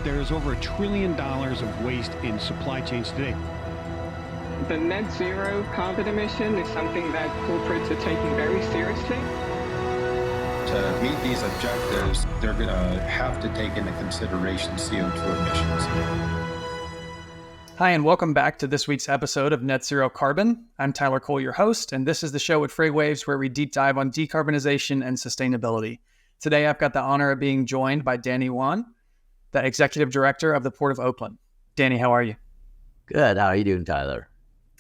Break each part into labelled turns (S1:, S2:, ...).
S1: There's over $1 trillion of waste in supply chains today.
S2: The net zero carbon emission is something that corporates are taking very seriously.
S3: To meet these objectives, they're going to have to take into consideration CO2 emissions.
S4: Hi, and welcome back to this week's episode of Net Zero Carbon. I'm Tyler Cole, your host, and this is the show at FreightWaves where we deep dive on decarbonization and sustainability. Today, I've got the honor of being joined by Danny Wan, the Executive Director of the Port of Oakland. Danny, how are you?
S5: Good. How are you doing, Tyler?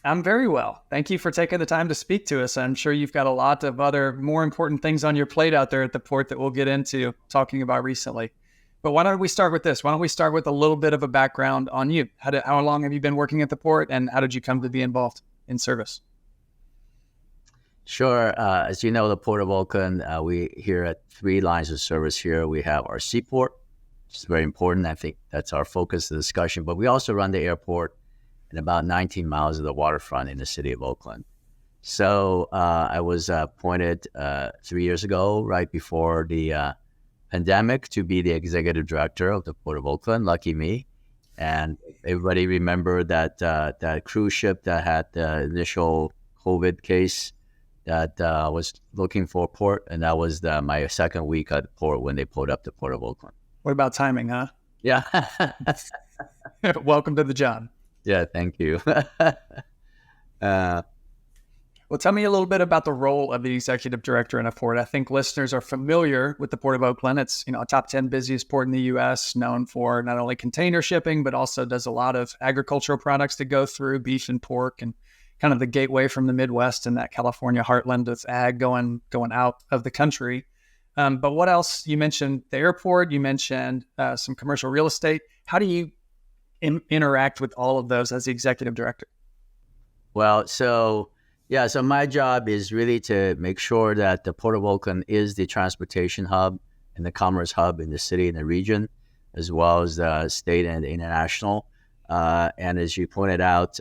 S4: I'm very well. Thank you for taking the time to speak to us. I'm sure you've got a lot of other more important things on your plate out there at the port that we'll get into talking about recently. But why don't we start with this? Why don't we start with a little bit of a background on you? How long have you been working at the port, and how did you come to be involved in service?
S5: Sure. As you know, the Port of Oakland, we here at 3 lines of service here. We have our seaport, which is very important. I think that's our focus of the discussion. But we also run the airport and about 19 miles of the waterfront in the city of Oakland. So I was appointed 3 years ago, right before the pandemic, to be the executive director of the Port of Oakland. Lucky me. And everybody remember that that cruise ship that had the initial COVID case that was looking for a port, and that was my second week at the port when they pulled up the Port of Oakland.
S4: What about timing, huh?
S5: Yeah.
S4: Welcome to the job.
S5: Yeah, thank you.
S4: Well, tell me a little bit about the role of the executive director in a port. I think listeners are familiar with the Port of Oakland. It's, a top 10 busiest port in the U.S., known for not only container shipping, but also does a lot of agricultural products to go through, beef and pork, and kind of the gateway from the Midwest and that California heartland of ag going out of the country. But what else? You mentioned the airport. You mentioned some commercial real estate. How do you interact with all of those as the executive director?
S5: Well, so my job is really to make sure that the Port of Oakland is the transportation hub and the commerce hub in the city and the region, as well as the state and international. And as you pointed out,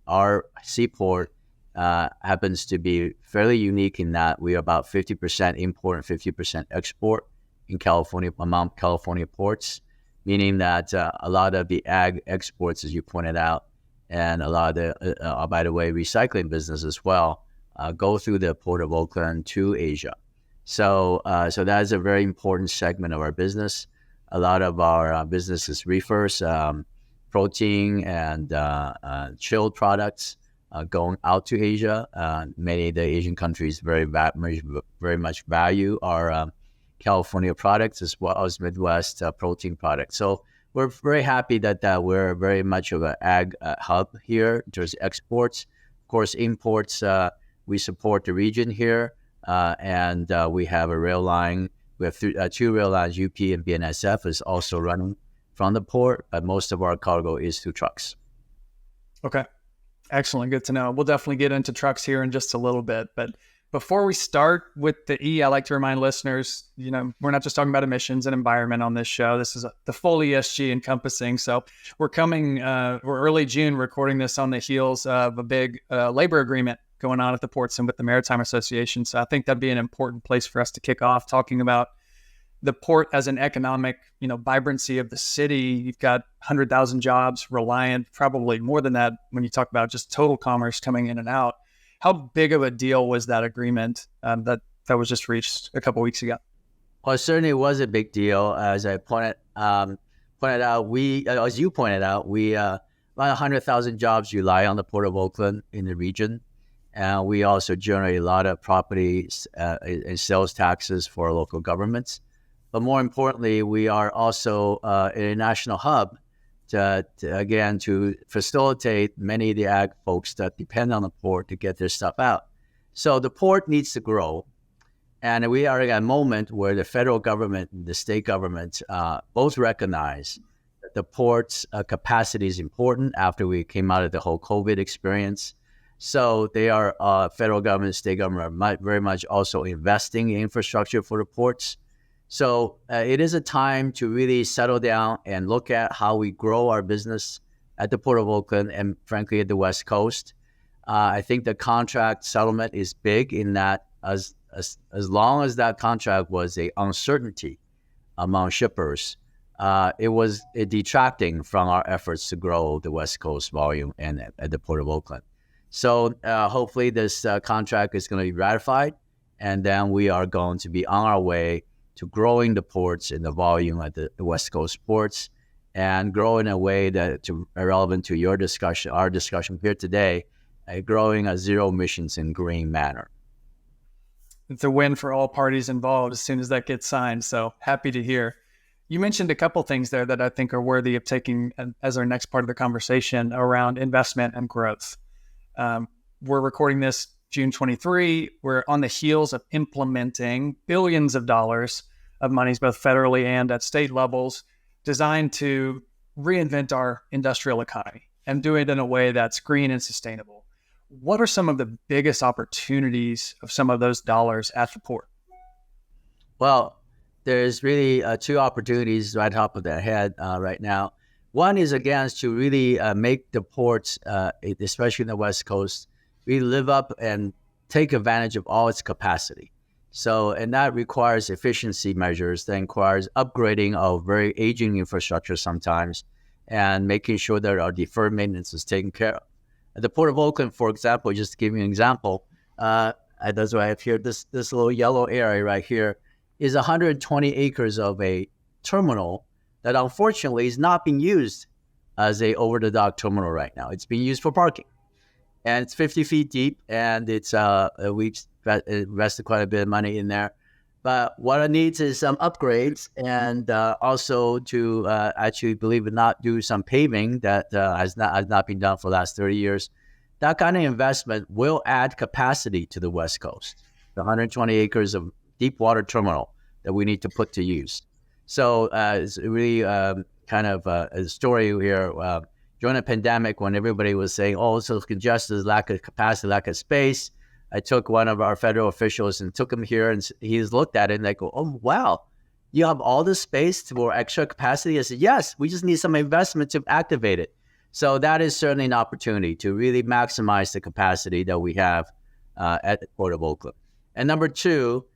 S5: our seaport happens to be fairly unique in that we are about 50% import and 50% export in California, among California ports, meaning that a lot of the ag exports, as you pointed out, and a lot of the, by the way, recycling business as well, go through the Port of Oakland to Asia. So that is a very important segment of our business. A lot of our business is reefers, protein and chilled products going out to Asia. Many of the Asian countries very much value our California products as well as Midwest protein products. So we're very happy that we're very much of an ag hub here. There's exports, of course, imports. We support the region here, and we have a rail line. We have 2 rail lines. UP and BNSF is also running from the port, but most of our cargo is through trucks. Okay.
S4: Excellent. Good to know. We'll definitely get into trucks here in just a little bit. But before we start with the E, I like to remind listeners, we're not just talking about emissions and environment on this show. This is the full ESG encompassing. So we're early June recording this on the heels of a big labor agreement going on at the ports and with the Maritime Association. So I think that'd be an important place for us to kick off talking about the port as an economic, vibrancy of the city. You've got 100,000 jobs reliant, probably more than that when you talk about just total commerce coming in and out. How big of a deal was that agreement that was just reached a couple of weeks ago?
S5: Well, it certainly was a big deal. As I pointed out, as you pointed out, we about 100,000 jobs rely on the Port of Oakland in the region. And we also generate a lot of property and sales taxes for local governments. But more importantly, we are also a national hub to facilitate many of the ag folks that depend on the port to get their stuff out. So the port needs to grow. And we are at a moment where the federal government and the state government both recognize that the port's capacity is important after we came out of the whole COVID experience. So they are, federal government, state government are very much also investing in infrastructure for the ports. So it is a time to really settle down and look at how we grow our business at the Port of Oakland and frankly at the West Coast. I think the contract settlement is big in that as long as that contract was a uncertainty among shippers, it was detracting from our efforts to grow the West Coast volume and at the Port of Oakland. So hopefully this contract is going to be ratified, and then we are going to be on our way to growing the ports and the volume at the West Coast ports, and grow in a way that relevant to your discussion, our discussion here today, growing a zero emissions and green manner.
S4: It's a win for all parties involved as soon as that gets signed. So happy to hear. You mentioned a couple things there that I think are worthy of taking as our next part of the conversation around investment and growth. We're recording this June 23. We're on the heels of implementing billions of dollars of monies, both federally and at state levels, designed to reinvent our industrial economy and do it in a way that's green and sustainable. What are some of the biggest opportunities of some of those dollars at the port?
S5: Well, there's really two opportunities right top of their head right now. One is, again, to really make the ports, especially in the West Coast, really live up and take advantage of all its capacity. So, and that requires efficiency measures, that requires upgrading of very aging infrastructure sometimes, and making sure that our deferred maintenance is taken care of. At the Port of Oakland, for example, just to give you an example, that's why I have here, this little yellow area right here is 120 acres of a terminal that unfortunately is not being used as a over-the-dock terminal right now. It's being used for parking. And it's 50 feet deep, and we've invested quite a bit of money in there. But what it needs is some upgrades, and also to actually, believe it or not, do some paving that has not been done for the last 30 years. That kind of investment will add capacity to the West Coast, the 120 acres of deep water terminal that we need to put to use. So it's really kind of a story here. During the pandemic, when everybody was saying, oh, so congested, lack of capacity, lack of space, I took one of our federal officials and took him here, and he's looked at it and they go, oh, wow, you have all this space for extra capacity? I said, yes, we just need some investment to activate it. So that is certainly an opportunity to really maximize the capacity that we have at the Port of Oakland. And number two,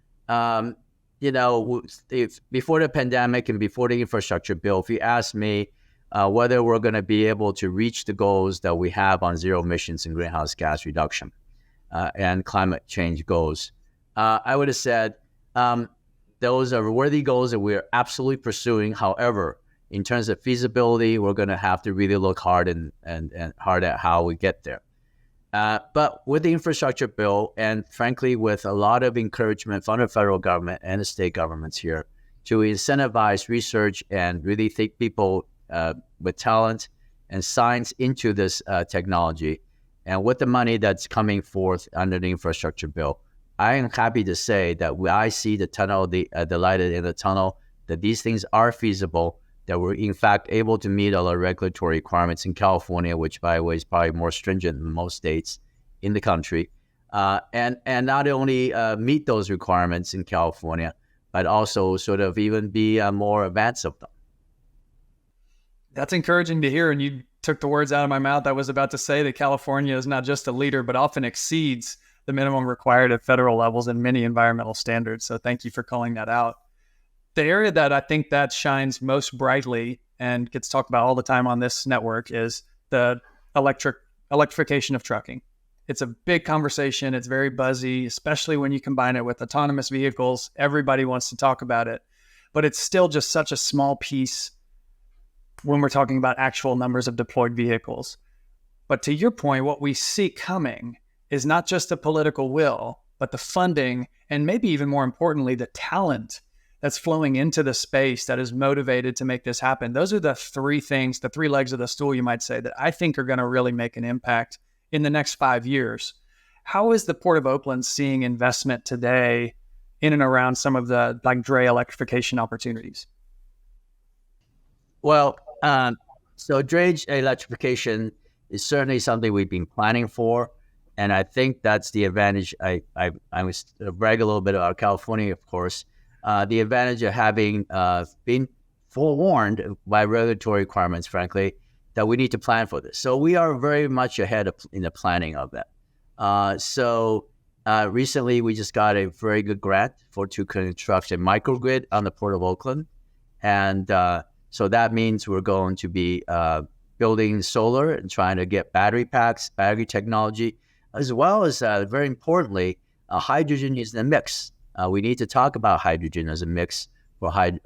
S5: if before the pandemic and before the infrastructure bill, if you ask me whether we're going to be able to reach the goals that we have on zero emissions and greenhouse gas reduction and climate change goals, I would have said those are worthy goals that we're absolutely pursuing. However, in terms of feasibility, we're going to have to really look hard and hard at how we get there. But with the infrastructure bill, and frankly, with a lot of encouragement from the federal government and the state governments here to incentivize research and really take people with talent and science into this technology, and with the money that's coming forth under the infrastructure bill, I am happy to say that I see the tunnel, the light in the tunnel, that these things are feasible, that we're in fact able to meet all our regulatory requirements in California, which by the way is probably more stringent than most states in the country, and not only meet those requirements in California, but also sort of even be more advanced of them.
S4: That's encouraging to hear, and you took the words out of my mouth. I was about to say that California is not just a leader, but often exceeds the minimum required at federal levels in many environmental standards. So thank you for calling that out. The area that I think that shines most brightly and gets talked about all the time on this network is the electrification of trucking. It's a big conversation. It's very buzzy, especially when you combine it with autonomous vehicles. Everybody wants to talk about it, but it's still just such a small piece when we're talking about actual numbers of deployed vehicles. But to your point, what we see coming is not just the political will, but the funding, and maybe even more importantly, the talent that's flowing into the space that is motivated to make this happen. Those are the three things, the three legs of the stool, you might say, that I think are going to really make an impact in the next 5 years. How is the Port of Oakland seeing investment today in and around some of the dray electrification opportunities?
S5: Well, so drayage electrification is certainly something we've been planning for. And I think that's the advantage. I was brag a little bit about California, of course. The advantage of having been forewarned by regulatory requirements, frankly, that we need to plan for this. So we are very much ahead in the planning of that. Recently, we just got a very good grant to construct a microgrid on the Port of Oakland. And So that means we're going to be building solar and trying to get battery packs, battery technology, as well as, very importantly, hydrogen is in the mix. We need to talk about hydrogen as a mix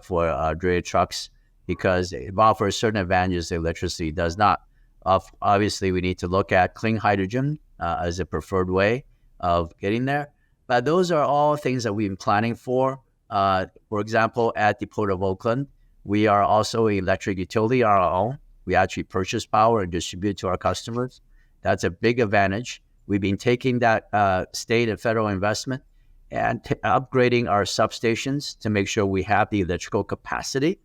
S5: for dray trucks because it offers certain advantages that electricity does not. Obviously, we need to look at clean hydrogen as a preferred way of getting there. But those are all things that we've been planning for. For example, at the Port of Oakland, we are also an electric utility on our own. We actually purchase power and distribute to our customers. That's a big advantage. We've been taking that state and federal investment and upgrading our substations to make sure we have the electrical capacity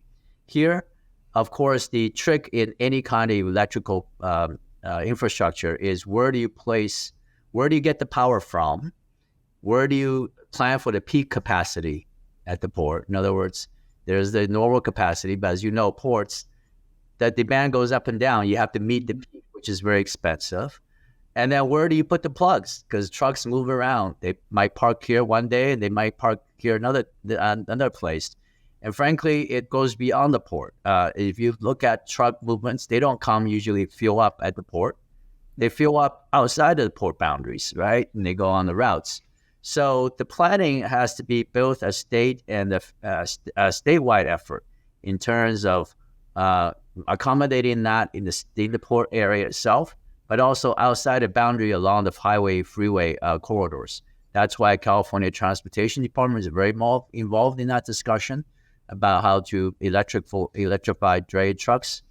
S5: here. Of course, the trick in any kind of electrical infrastructure is where do you get the power from? Where do you plan for the peak capacity at the port? In other words, there's the normal capacity, but as you know, ports, that demand goes up and down. You have to meet the peak, which is very expensive. And then where do you put the plugs? Because trucks move around. They might park here one day, and they might park here another place. And frankly, it goes beyond the port. If you look at truck movements, they don't usually fuel up at the port. They fuel up outside of the port boundaries, right? And they go on the routes. So the planning has to be both a state and a statewide effort in terms of accommodating that in the port area itself, but also outside the boundary along the highway, freeway corridors. That's why California Transportation Department is very involved in that discussion about how to electrify dray trucks.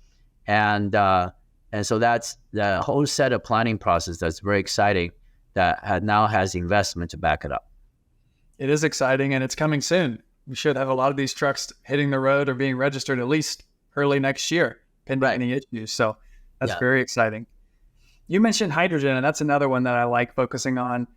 S5: And so that's the whole set of planning process that's very exciting that now has investment to back it up.
S4: It is exciting, and it's coming soon. We should have a lot of these trucks hitting the road or being registered at least early next year, pending any issues. So that's very exciting. You mentioned hydrogen, and that's another one that I like focusing on.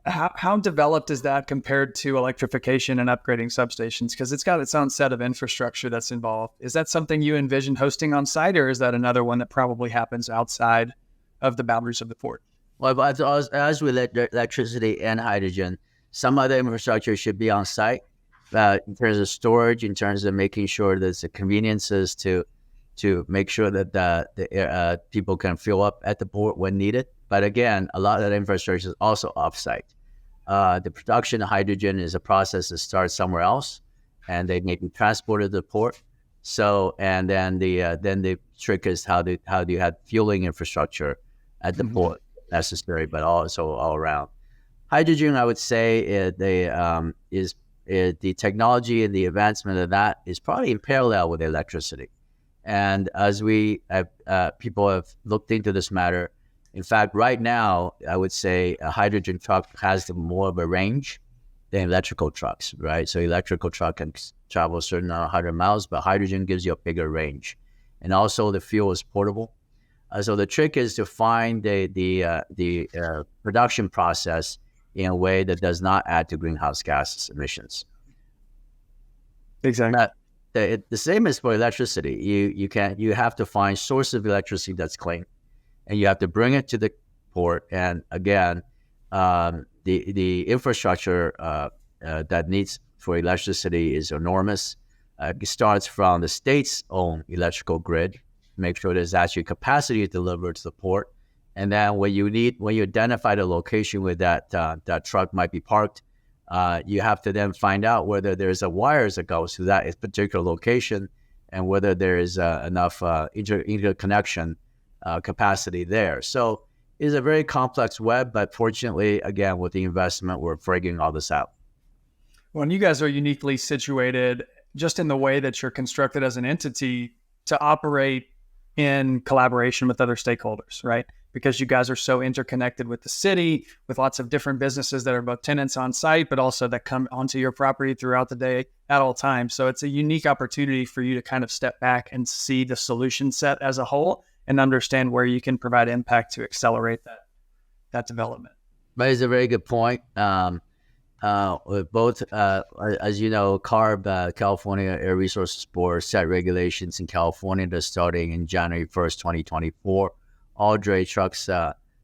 S4: How developed is that compared to electrification and upgrading substations? Because it's got its own set of infrastructure that's involved. Is that something you envision hosting on site, or is that another one that probably happens outside of the boundaries of the port?
S5: Well, as with electricity and hydrogen, some other infrastructure should be on site in terms of storage, in terms of making sure there's the conveniences to make sure that the people can fill up at the port when needed. But again, a lot of that infrastructure is also off-site. The production of hydrogen is a process that starts somewhere else, and they may be transported to the port. So, and then the trick is how do you have fueling infrastructure at the port necessary, but also all around. Hydrogen, I would say, the technology and the advancement of that is probably in parallel with electricity. And as people have looked into this matter, in fact, right now, I would say a hydrogen truck has more of a range than electrical trucks, right? So electrical truck can travel a certain 100 miles, but hydrogen gives you a bigger range. And also the fuel is portable. So the trick is to find the production process in a way that does not add to greenhouse gas emissions.
S4: Exactly.
S5: The same is for electricity. You have to find source of electricity that's clean, and you have to bring it to the port. And again, the infrastructure that needs for electricity is enormous. It starts from the state's own electrical grid, make sure there's actually capacity to deliver to the port. And then when you identify the location where that truck might be parked, you have to then find out whether there's a wires that goes to that particular location and whether there is enough interconnection capacity there. So it's a very complex web, but fortunately, again, with the investment, we're figuring all this out.
S4: Well, and you guys are uniquely situated just in the way that you're constructed as an entity to operate in collaboration with other stakeholders, right? Because you guys are so interconnected with the city, with lots of different businesses that are both tenants on site, but also that come onto your property throughout the day at all times. So it's a unique opportunity for you to kind of step back and see the solution set as a whole and understand where you can provide impact to accelerate that development.
S5: But it's a very good point. Both, as you know, CARB, California Air Resources Board, set regulations in California that's starting in January 1st, 2024. All dray trucks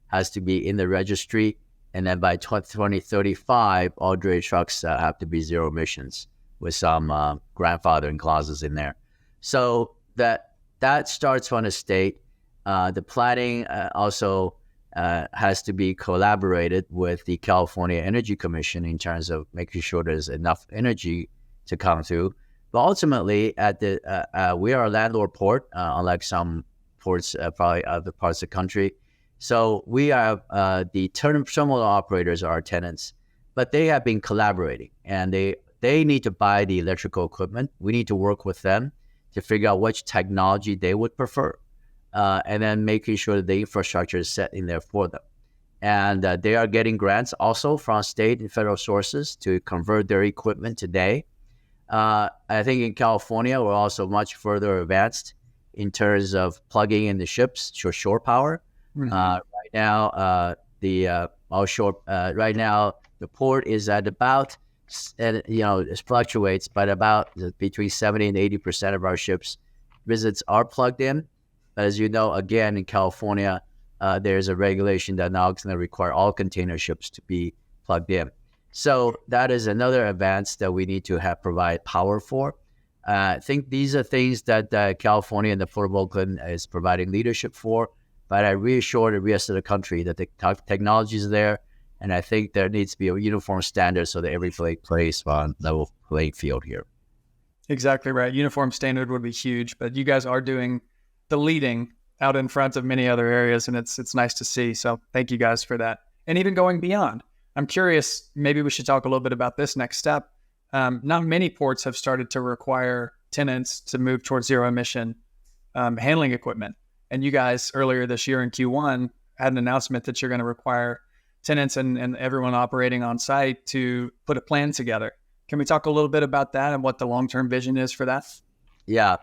S5: has to be in the registry. And then by 2035, all dray trucks have to be zero emissions with some grandfathering clauses in there. So that starts from the state. The planning also has to be collaborated with the California Energy Commission in terms of making sure there's enough energy to come through. But ultimately, we are a landlord port, unlike some ports, probably other parts of the country. So we have the terminal operators are our tenants, but they have been collaborating, and they need to buy the electrical equipment. We need to work with them to figure out which technology they would prefer, and then making sure that the infrastructure is set in there for them. And they are getting grants also from state and federal sources to convert their equipment today. I think in California, we're also much further advanced in terms of plugging in the ships for shore power. Mm-hmm. Right now, right now the port is at about, and it fluctuates, but about between 70 and 80% of our ships visits are plugged in. But as you know, again, in California, there's a regulation that now is going to require all container ships to be plugged in. So that is another advance that we need to provide power for. I think these are things that California and the Port of Oakland is providing leadership for. But I reassure the rest of the country that the technology is there, and I think there needs to be a uniform standard so that everybody plays on level playing field here.
S4: Exactly right. Uniform standard would be huge, but you guys are doing the leading out in front of many other areas, and it's nice to see. So thank you guys for that. And even going beyond, I'm curious, maybe we should talk a little bit about this next step. Not many ports have started to require tenants to move towards zero emission handling equipment. And you guys earlier this year in Q1 had an announcement that you're going to require tenants and everyone operating on site to put a plan together. Can we talk a little bit about that and what the long-term vision is for that?
S5: Yeah,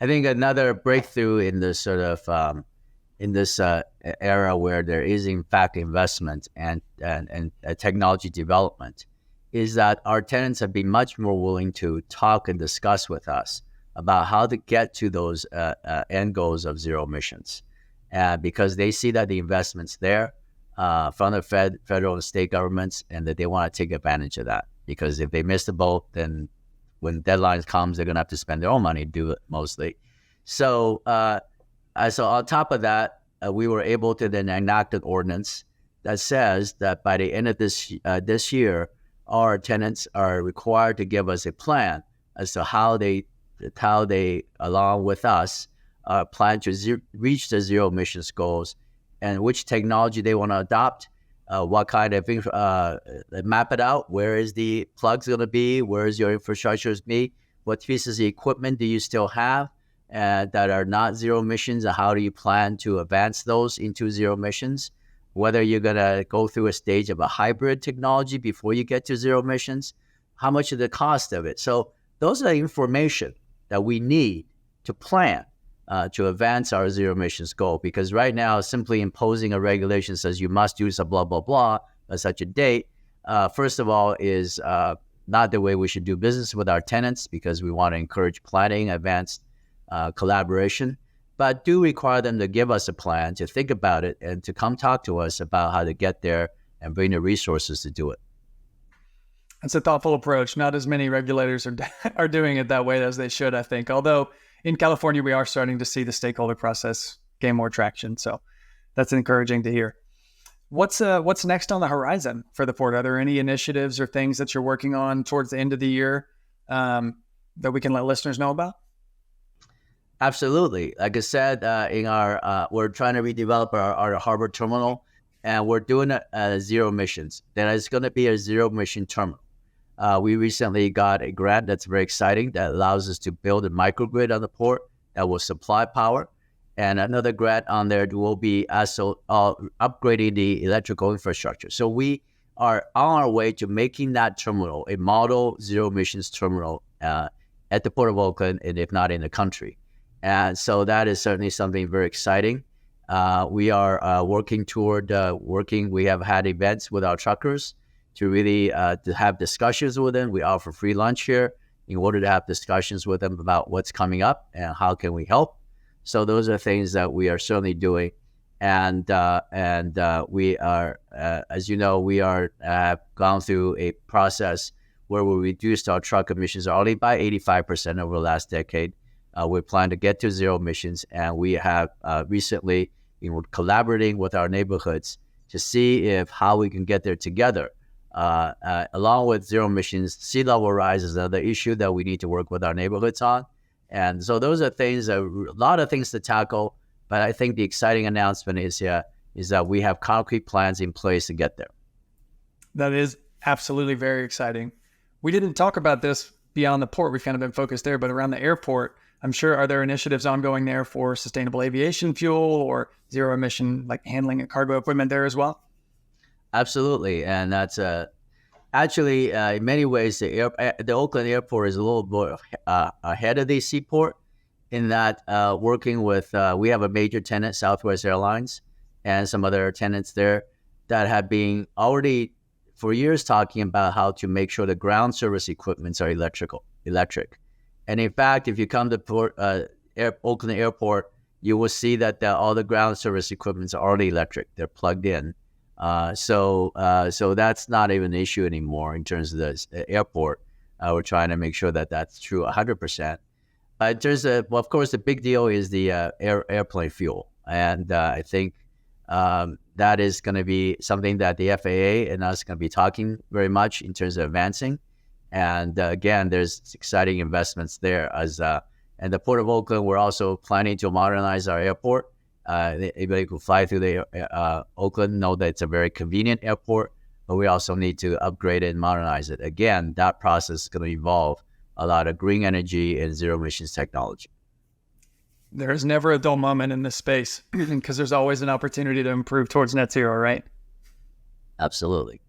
S5: I think another breakthrough in this sort of era where there is in fact investment and technology development is that our tenants have been much more willing to talk and discuss with us about how to get to those end goals of zero emissions, because they see that the investment's there from the federal and state governments, and that they want to take advantage of that. Because if they miss the boat, then when deadlines comes, they're going to have to spend their own money to do it mostly. So on top of that, we were able to then enact an ordinance that says that by the end of this year, our tenants are required to give us a plan as to how they, along with us, plan to reach the zero emissions goals, and which technology they want to adopt, what kind of map it out. Where is the plugs going to be? Where is your infrastructure going to be? What pieces of equipment do you still have that are not zero emissions? And how do you plan to advance those into zero emissions? Whether you're going to go through a stage of a hybrid technology before you get to zero emissions, how much of the cost of it? So those are information that we need to plan to advance our zero emissions goal. Because right now, simply imposing a regulation says you must use a blah, blah, blah at such a date, first of all, is not the way we should do business with our tenants, because we want to encourage planning, advanced collaboration, but do require them to give us a plan, to think about it, and to come talk to us about how to get there and bring the resources to do it.
S4: That's a thoughtful approach. Not as many regulators are doing it that way as they should, I think. Although in California, we are starting to see the stakeholder process gain more traction. So that's encouraging to hear. What's next on the horizon for the port? Are there any initiatives or things that you're working on towards the end of the year that we can let listeners know about?
S5: Absolutely. Like I said, we're trying to redevelop our harbor terminal, and we're doing zero emissions. Then it's going to be a zero emission terminal. We recently got a grant that's very exciting that allows us to build a microgrid on the port that will supply power. And another grant on there will be also upgrading the electrical infrastructure. So we are on our way to making that terminal a model zero emissions terminal at the Port of Oakland, and if not in the country. And so that is certainly something very exciting. We are working toward we have had events with our truckers to really to have discussions with them. We offer free lunch here in order to have discussions with them about what's coming up and how can we help. So those are things that we are certainly doing. And we are, as you know, we have gone through a process where we reduced our truck emissions only by 85% over the last decade. we plan to get to zero emissions, and we have recently been collaborating with our neighborhoods to see if how we can get there together. Along with zero emissions, sea level rise is another issue that we need to work with our neighborhoods on. And so those are things, a lot of things to tackle. But I think the exciting announcement is that we have concrete plans in place to get there.
S4: That is absolutely very exciting. We didn't talk about this beyond the port. We've kind of been focused there, but around the airport, I'm sure, are there initiatives ongoing there for sustainable aviation fuel or zero emission, like handling and cargo equipment there as well?
S5: Absolutely. And that's actually, in many ways, the Oakland Airport is a little bit ahead of the seaport in that working with, we have a major tenant, Southwest Airlines, and some other tenants there that have been already for years talking about how to make sure the ground service equipments are electric. And in fact, if you come to Oakland Airport, you will see that all the ground service equipments are already electric. They're plugged in. So that's not even an issue anymore in terms of the airport. We're trying to make sure that that's true 100%. In terms of, well, of course, the big deal is the airplane fuel. And I think that is going to be something that the FAA and us going to be talking very much in terms of advancing. And again, there's exciting investments there. And the Port of Oakland, we're also planning to modernize our airport. Anybody who fly through the Oakland know that it's a very convenient airport, but we also need to upgrade it and modernize it. Again, that process is going to involve a lot of green energy and zero emissions technology.
S4: There's never a dull moment in this space because there's always an opportunity to improve towards net zero, right?
S5: Absolutely.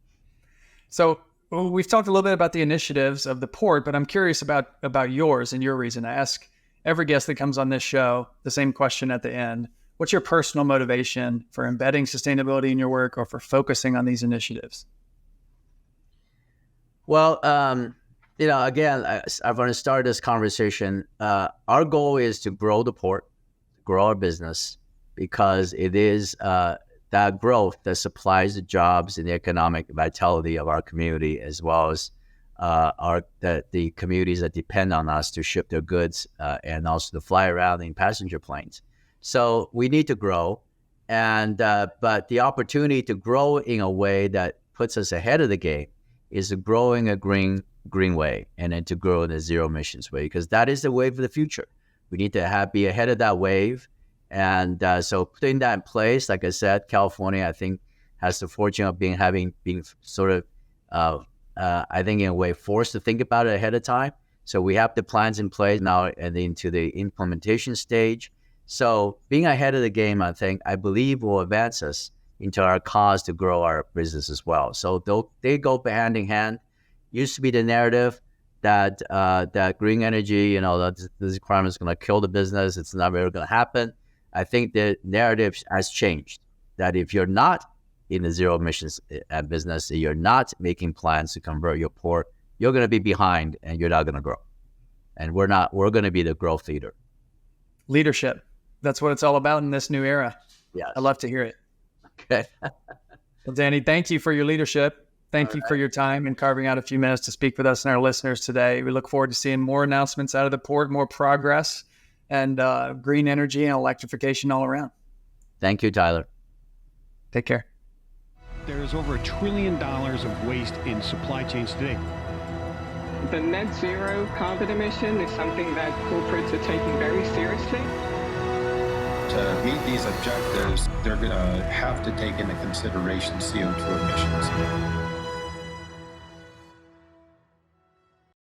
S4: So we've talked a little bit about the initiatives of the port, but I'm curious about yours and your reason. I ask every guest that comes on this show the same question at the end. What's your personal motivation for embedding sustainability in your work or for focusing on these initiatives?
S5: Well, again, I want to start this conversation. Our goal is to grow the port, grow our business, because it is that growth that supplies the jobs and the economic vitality of our community, as well as the communities that depend on us to ship their goods and also to fly around in passenger planes. So we need to grow, but the opportunity to grow in a way that puts us ahead of the game is to grow in a green way, and then to grow in a zero emissions way, because that is the wave of the future. We need to be ahead of that wave. And so putting that in place, like I said, California, I think, has the fortune of being sort of, I think in a way, forced to think about it ahead of time. So we have the plans in place now and into the implementation stage. So being ahead of the game, I believe will advance us into our cause to grow our business as well. So they go hand in hand. Used to be the narrative that green energy, that this requirement is going to kill the business. It's never going to happen. I think the narrative has changed, that if you're not in the zero emissions business, you're not making plans to convert your port, you're going to be behind and you're not going to grow. And we're going to be the growth leader.
S4: Leadership. That's what it's all about in this new era.
S5: Yes.
S4: I love to hear it.
S5: Okay.
S4: Well, Danny, thank you for your leadership. Thank you for your time and carving out a few minutes to speak with us and our listeners today. We look forward to seeing more announcements out of the port, more progress, and green energy and electrification all around.
S5: Thank you, Tyler.
S4: Take care.
S1: There is over $1 trillion of waste in supply chains today.
S2: The net zero carbon emission is something that corporates are taking very seriously.
S3: To meet these objectives, they're going to have to take into consideration CO2 emissions.